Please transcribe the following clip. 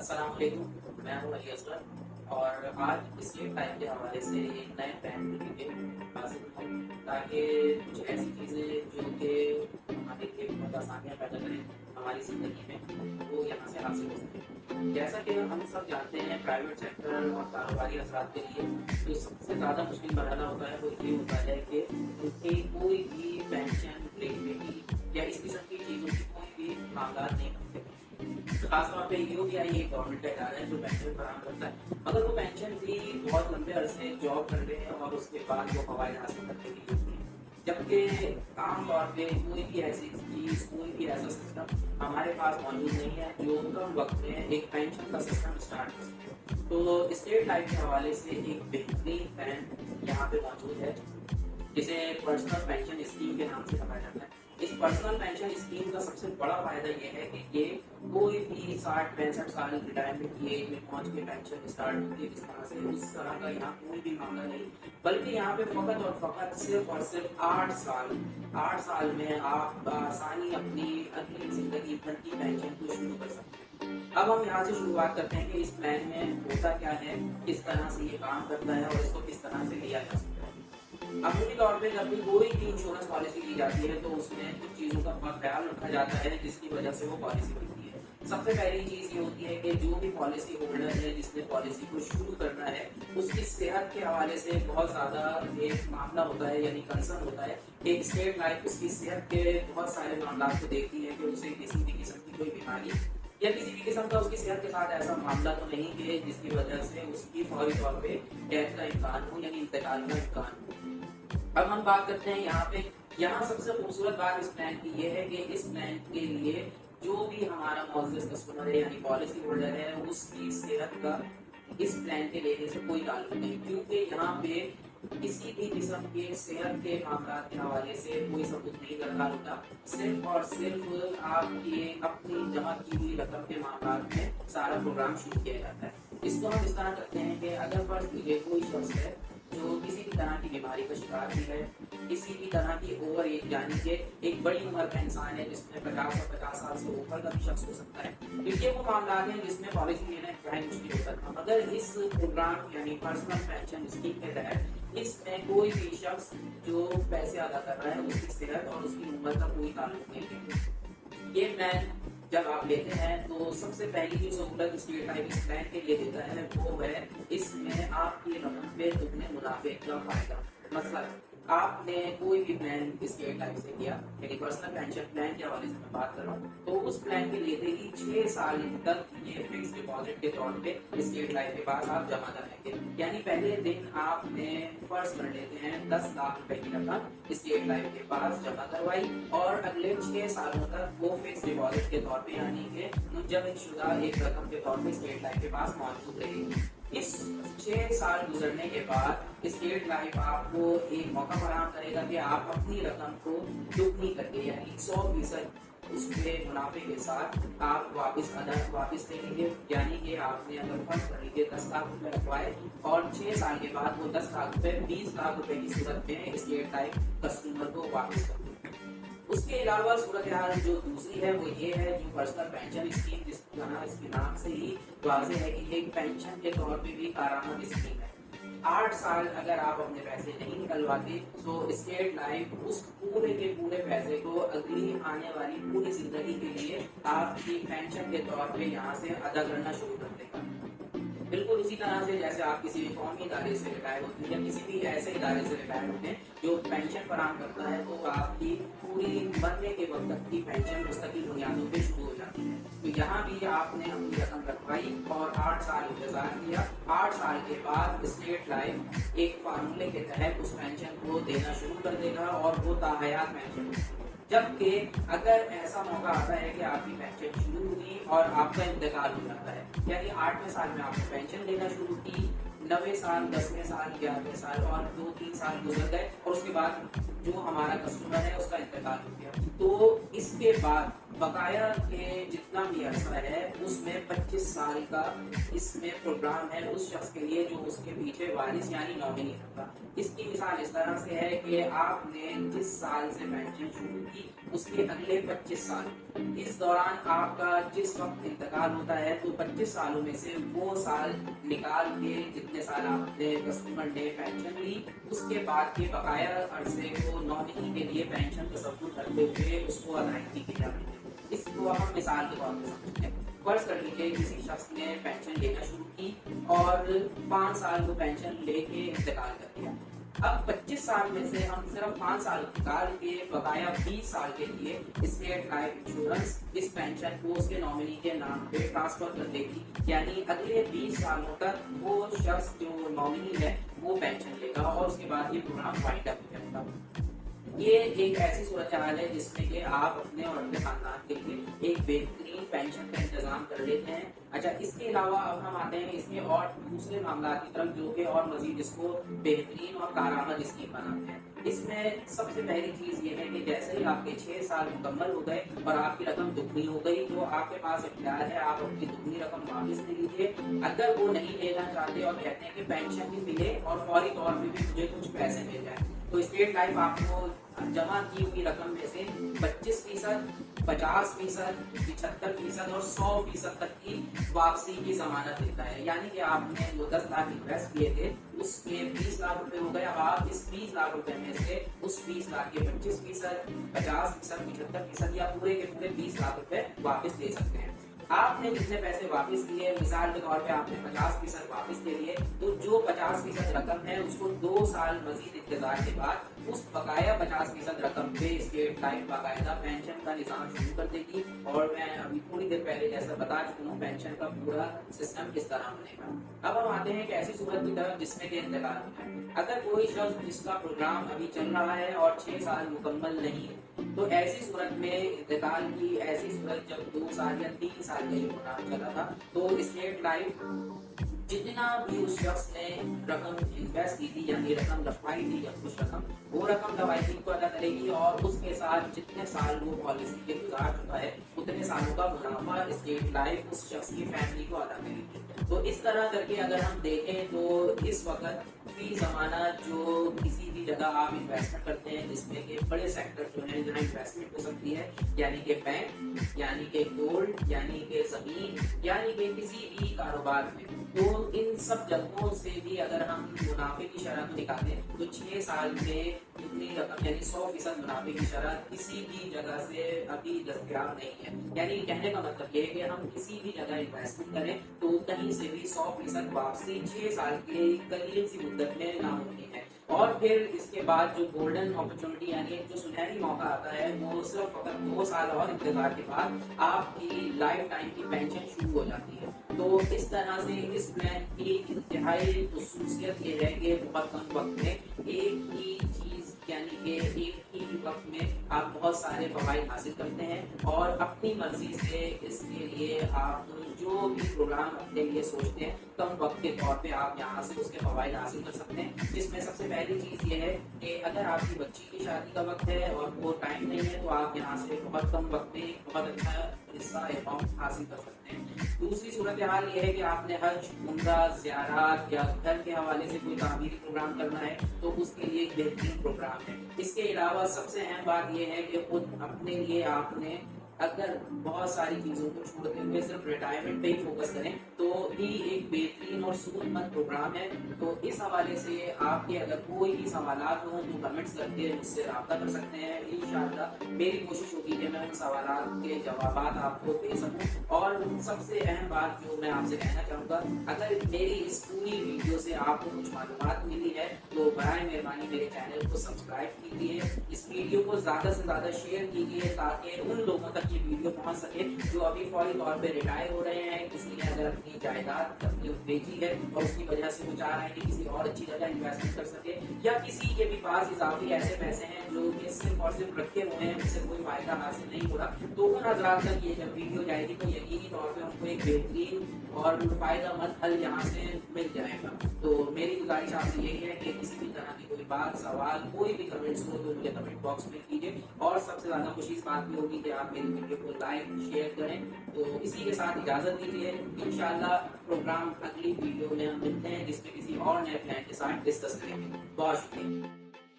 السلام علیکم، میں ہوں علی اصغر اور آج اسٹیٹ ٹائم کے حوالے سے ایک نئے پلان کے لیے حاضر ہوں تاکہ کچھ ایسی چیزیں جو کہ ہمارے لیے بہت آسانیاں پیدا کریں ہماری زندگی میں، وہ یہاں سے حاصل ہو سکیں۔ جیسا کہ ہم سب جانتے ہیں، پرائیویٹ سیکٹر اور کاروباری افراد کے لیے جو سب سے زیادہ مشکل مرحلہ ہوتا ہے وہ یہ ہوتا ہے کہ ان کی کوئی بھی پینشن، گریجویٹی یا اس قسم کی چیزوں کی کوئی بھی معاملات نہیں ہوتے۔ خاص طور پہ یو پی آئی ایک گورنمنٹ کا ادارہ ہے جو پینشن فراہم کرتا ہے، مگر وہ پینشن بھی بہت لمبے عرصے جاب کر رہے ہیں اور اس کے بعد وہ فوائد حاصل کرنے کے لیے ہوتی ہے، جبکہ عام طور پہ کوئی بھی ایسی چیز، کوئی بھی ایسا سسٹم ہمارے پاس موجود نہیں ہے جو کم وقت میں ایک پینشن کا سسٹم اسٹارٹ کر سکے۔ تو اسٹیٹ لائف کے حوالے سے ایک بہترین پلان یہاں پہ موجود ہے جسے پرسنل پینشن اسکیم کے نام سے کہا جاتا ہے۔ اس پرسنل پینشن اسکیم کا سب سے بڑا فائدہ یہ ہے کہ یہ کوئی بھی 60-65 سال ریٹائرمنٹ کی ایج میں پہنچ کے پینشن اسٹارٹ ہوتی ہے جس طرح سے، اس طرح کا یہاں کوئی بھی معاملہ نہیں، بلکہ یہاں پہ فقط اور فقط صرف اور صرف 8 سال میں آپ بآسانی اپنی اگلی زندگی بھر کی پینشن کو شروع کر سکتے ہیں۔ اب ہم یہاں سے شروعات کرتے ہیں کہ اس پلان میں ہوتا کیا ہے، کس طرح سے یہ کام کرتا ہے اور اس کو کس طرح سے لیا جا سکتا ہے۔ عمومی طور پہ جب بھی کوئی بھی انشورنس پالیسی لی جاتی ہے تو اس میں کچھ چیزوں کا بہت خیال رکھا جاتا ہے جس کی وجہ سے وہ پالیسی بنتی ہے۔ سب سے پہلی چیز یہ ہوتی ہے کہ جو بھی پالیسی ہولڈر ہے جس نے پالیسی کو شروع کرنا ہے، اس کی صحت کے حوالے سے بہت زیادہ ایک معاملہ ہوتا ہے، یعنی کنسرن ہوتا ہے کہ اسٹیٹ لائف اس کی صحت کے بہت سارے معاملات کو دیکھتی ہے کہ اسے کسی بھی قسم کی کوئی بیماری یا کسی بھی قسم کا اس کی صحت کے ساتھ ایسا معاملہ تو نہیں کہ جس کی وجہ سے اس کی فوری طور پہ ڈیتھ کا امکان ہو، یعنی انتقال کا امکان ہو۔ اب ہم بات کرتے ہیں یہاں سب سے خوبصورت بات اس پلان کی یہ ہے کہ اس پلان کے لیے جو بھی ہمارا معزز کسٹمر ہے یعنی پالیسی ہولڈر ہے، اس کی صحت کا اس پلان کے لینے سے کوئی تعلق نہیں، کیونکہ یہاں پہ کسی بھی قسم کے صحت کے معاملات کے حوالے سے کوئی ثبوت نہیں درکار ہوتا، صرف اور صرف آپ کی اپنی جمع کی ہوئی رقم کے معاملات میں سارا پروگرام شروع کیا جاتا ہے۔ اس کو ہم اس طرح کرتے ہیں کہ اگر فرض کیجیے کوئی شخص ہے جو کسی بھی طرح کی بیماری کا شکار بھی ہے، کسی بھی طرح کی اوور ایج یعنی کہ ایک بڑی عمر کا انسان ہے جس میں 50 سال سے اوپر کا بھی شخص ہو سکتا ہے، تو یہ وہ معاملات ہیں جس میں پالیسی لینا انتہائی مشکل ہوتا تھا، مگر اس پروگرام یعنی پرسنل پینشن اسکیم کے تحت اس میں کوئی بھی شخص جو پیسے ادا کر رہا ہے اس کی صحت اور اس کی عمر کا کوئی تعلق نہیں ہے۔ یہ پلان جب آپ لیتے ہیں تو سب سے پہلی جو سہولت اسٹیٹ لائف اس پلان کے لیے دیتا ہے وہ ہے اس میں آپ کی رقم پہ دگنے منافع کا فائدہ۔ مثلا آپ نے کوئی بھی پلان اسٹیٹ لائف سے کیا، یعنی پرسنل پینشن پلان کے حوالے سے میں بات کر رہا ہوں، تو اس پلان کے لیتے ہی 6 سال تک یہ فکس ڈپازٹ کے طور پہ اسٹیٹ لائف کے پاس آپ جمع کریں گے، یعنی پہلے دن آپ نے فرض کر لیتے ہیں 10 لاکھ روپے کی رقم اسٹیٹ لائف کے پاس جمع کروائی اور اگلے 6 سالوں تک وہ فکس ڈپازٹ کے طور پہ یعنی کہ منجمد شدہ ایک رقم کے طور پہ اسٹیٹ لائف کے پاس موجود رہے گی۔ اس 6 سال گزرنے کے بعد اسٹیٹ لائف آپ کو ایک موقع فراہم کرے گا کہ آپ اپنی رقم کو دگنی کر کے یعنی 100% اس کے منافع کے ساتھ آپ واپس لے لیں گے، یعنی کہ آپ نے اگر فرض کر لیجیے 10 لاکھ روپے رکھوائے اور 6 سال کے بعد وہ 10 لاکھ روپے 20 لاکھ روپے کی صورت میں اسٹیٹ لائف کسٹمر کو واپس کر دیں۔ اس کے علاوہ صورتحال جو دوسری ہے وہ یہ ہے جو پرسنل پینشن اسکیم جس طرح اس کے نام سے ہی واضح ہے کہ ایک پینشن کے طور پہ بھی کارآمد اسکیم ہے۔ 8 سال اگر آپ اپنے پیسے نہیں نکلواتے تو اسٹیٹ لائف اس پورے کے پورے پیسے کو اگلی آنے والی پوری زندگی کے لیے آپ کی پینشن کے طور پہ یہاں سے ادا کرنا شروع کر دے گا۔ بالکل اسی طرح سے جیسے آپ کسی بھی قومی ادارے سے ریٹائر ہوتے ہیں یا کسی بھی ایسے ادارے سے ریٹائر ہوتے ہیں جو پینشن فراہم کرتا ہے تو آپ کی پوری مرنے کے وقت تک کی پینشن مستقل بنیادوں پہ شروع ہو جاتی ہے۔ تو یہاں بھی آپ نے اپنی رقم رکھوائی اور 8 سال انتظار کیا، 8 سال کے بعد اسٹیٹ لائف ایک فارمولے کے تحت اس پینشن کو دینا شروع کر دے گا اور وہ تاحیات پینشن ہوگی۔ جبکہ اگر ایسا موقع آتا ہے کہ آپ کی پینشن شروع ہوئی اور آپ کا انتقال ہو جاتا ہے، یعنی 8ویں سال میں آپ نے پینشن دینا شروع کی، 9ویں سال، 10ویں سال، 11ویں سال اور 2-3 سال گزر گئے اور اس کے بعد جو ہمارا کسٹمر ہے اس کا انتقال ہو گیا، تو اس کے بعد बकाया के जितना भी अरसा है उसमें 25 साल का इसमें प्रोग्राम है उस शख्स के लिए जो उसके पीछे वारिस यानी नॉमिनी होगा। इसकी मिसाल इस तरह से है कि आपने जिस साल से पेंशन शुरू की उसके अगले 25 साल, इस दौरान आपका जिस वक्त इंतकाल होता है तो 25 सालों में से वो साल निकाल के जितने साल आपने कस्टमर डे पेंशन ली उसके बाद के बकाया अरसे को नॉमिनी के लिए पेंशन तसव्वुर करते हुए उसको अदायगी की जाती है। इसको हम मिसाल के तौर पर समझते हैं। फर्ज कर लीजिए किसी शख्स ने पेंशन लेना शुरू की और 5 साल को पेंशन लेके इंतकाल कर दिया। अब 25 साल में से हम सिर्फ 5 साल निकाल के बकाया 20 साल के लिए स्टेट लाइफ इंश्योरेंस इस पेंशन को उसके नॉमिनी के नाम पे ट्रांसफर कर देगी, यानी अगले 20 सालों तक वो शख्स जो नॉमिनी है वो पेंशन लेगा और उसके बाद ये प्रोग्राम वाइंड अप हो जाएगा। ये एक ऐसी सूरत हाल है जिसमें कि आप अपने और अपने खानदान के लिए एक बेहतरीन पेंशन का इंतजाम कर लेते हैं। अच्छा, इसके अलावा अब हम आते हैं इसके और दूसरे मामला की तरफ जो कि और मजीद इसको बेहतरीन और कारआमद स्कीम बनाते हैं। इसमें सबसे पहली चीज ये है कि जैसे ही आपके 6 साल मुकम्मल हो गए और आपकी रकम दुगनी हो गई तो आपके पास इख्तियार है आप अपनी दुगनी रकम वापस ले लीजिए। अगर वो नहीं लेना चाहते और कहते हैं कि पेंशन भी मिले और फौरी तौर पे भी मुझे कुछ पैसे मिल जाए, तो स्टेट लाइफ आपको जमा की हुई रकम में से 25%, 50%, 75% और 100% तक की वापसी की जमानत देता है। यानी कि आपने जो 10 लाख इन्वेस्ट किए थे उसमें 20 लाख रुपए हो गए। अब आप इस 20 लाख रुपए में से उस 20 लाख के 25%, 50%, 75% या पूरे के पूरे 20 लाख रुपए वापस दे सकते हैं। आपने जितने पैसे वापस लिए, मिसाल के तौर पे आपने 50% वापस दे लिए, तो जो 50% रकम है उसको 2 साल मजीद इंतजार के बाद उस बकाया 50% रकम पे स्टेट लाइफ बाकायदा पेंशन का निजाम शुरू कर देगी। और मैं अभी थोड़ी देर पहले जैसा बता चुका हूँ पेंशन का पूरा सिस्टम किस तरह बनेगा। अब हम आते हैं कि ऐसी सूरत की तरफ जिसमें कि इंतकाल होता है। अगर कोई शख्स जिसका प्रोग्राम अभी चल रहा है और 6 साल मुकम्मल नहीं है तो ऐसी सूरत में इंतकाल की ऐसी सूरत जब 2 साल या 3 साल का ये प्रोग्राम चला था तो स्टेट लाइफ जितना भी उस शख्स ने रकम इन्वेस्ट की थी यानी रकम रखवाई थी या कुछ रकम, वो रकम दवाई को अदा करेगी और उसके साथ जितने साल वो पॉलिसी के गुजार चुका है उतने सालों का मुनाफा स्टेट लाइफ उस शख्स की फैमिली को अदा करेगी। तो इस तरह करके अगर हम देखें तो इस वक्त फी जमाना जो किसी भी जगह आप इन्वेस्टमेंट करते हैं जिसमें कि बड़े सेक्टर जो है जहाँ इन्वेस्टमेंट हो सकती है, यानी कि बैंक, यानी कि गोल्ड, यानी कि जमीन, यानी कि किसी भी कारोबार में, तो इन सब जगहों से भी अगर हम मुनाफे की शरह को निकालें तो 6 साल में इतनी रकम यानी 100% मुनाफे की शरह किसी भी जगह से अभी दस्तयाब नहीं है। यानी कहने का मतलब ये है कि हम किसी भी जगह इन्वेस्टमेंट करें तो कहीं से भी 100% वापसी 6 साल के करीब सी मुद्दत में नामुमकिन है। और फिर इसके बाद जो गोल्डन अपॉर्चुनिटी यानी जो सुनहरी मौका आता है वो सिर्फ फकत 2 साल और इंतजार के बाद आपकी लाइफ टाइम की पेंशन शुरू हो जाती है। तो इस तरह से इस प्लान की इंतहाई खुसूसियत ये है कि बहुत कम वक्त में एक ही चीज यानी कि एक ही वक्त में आप बहुत सारे फवाइद हासिल करते हैं और अपनी मर्जी से इसके लिए आप जो भी प्रोग्राम अपने लिए सोचते हैं कम वक्त के तौर पे आप यहाँ से उसके फवाइद हासिल कर सकते हैं। जिसमें सबसे पहली चीज़ ये है कि अगर आपकी बच्ची की शादी का वक्त है और वो टाइम नहीं है तो आप यहाँ से बहुत कम वक्त में बहुत अच्छा हिस्सा अमाउंट हासिल कर सकते हैं। दूसरी सूरत हाल ये है कि आपने हज, उम्रा, ज़ियारत या घर के हवाले से कोई तामीरी प्रोग्राम करना है तो उसके लिए एक बेहतरीन प्रोग्राम है। इसके अलावा सबसे अहम बात यह है कि खुद अपने लिए आपने अगर बहुत सारी चीज़ों को छोड़ते हुए सिर्फ रिटायरमेंट पे ही फोकस करें तो भी एक बेहतरीन और सूदमंद प्रोग्राम है। तो इस हवाले से आपके अगर कोई भी सवालात हों तो कमेंट्स करके मुझसे रब्ता कर सकते हैं। इंशाअल्लाह मेरी कोशिश होगी कि मैं उन सवालात के जवाबात आपको दे सकूं। और सबसे अहम बात जो मैं आपसे कहना चाहूँगा, अगर मेरी इस पूरी वीडियो से आपको कुछ मालूमात मिली है तो बराए मेहरबानी मेरे चैनल को सब्सक्राइब कीजिए, इस वीडियो को ज़्यादा से ज़्यादा शेयर कीजिए ताकि उन लोगों तक ये वीडियो पहुंच सके जो अभी फौरी तौर पे रिटायर हो रहे हैं, किसी ने अगर अपनी जायदाद अपनी बेची है और उसकी वजह से वो चाह रहे हैं कि किसी और अच्छी जगह इन्वेस्टमेंट कर सके, या किसी के भी पास इजाफी ऐसे पैसे हैं जो कि सिर्फ और सिर्फ रखे हुए हैं उनसे कोई फायदा हासिल नहीं हो रहा, तो उन हजरात तक ये जब वीडियो जाएगी तो यकीनी तौर पे उनको एक बेहतरीन और फायदेमंद हल यहाँ से मिल जाएगा। तो मेरी गुजारिश आपसे यही है कि किसी भी तरह की कोई बात, सवाल, कोई भी कमेंट्स हो तो मुझे कमेंट बॉक्स में कीजिए। और सबसे ज्यादा खुशी इस बात की होगी कि आप मेरी ویڈیو کو لائک شیئر کریں. تو اسی کے ساتھ اجازت دیجیے. انشاءاللہ پروگرام اگلی ویڈیو میں ہم ملتے ہیں جس میں کسی اور نئے پلان کے ساتھ ڈسکس کریں گے. بہت شکریہ.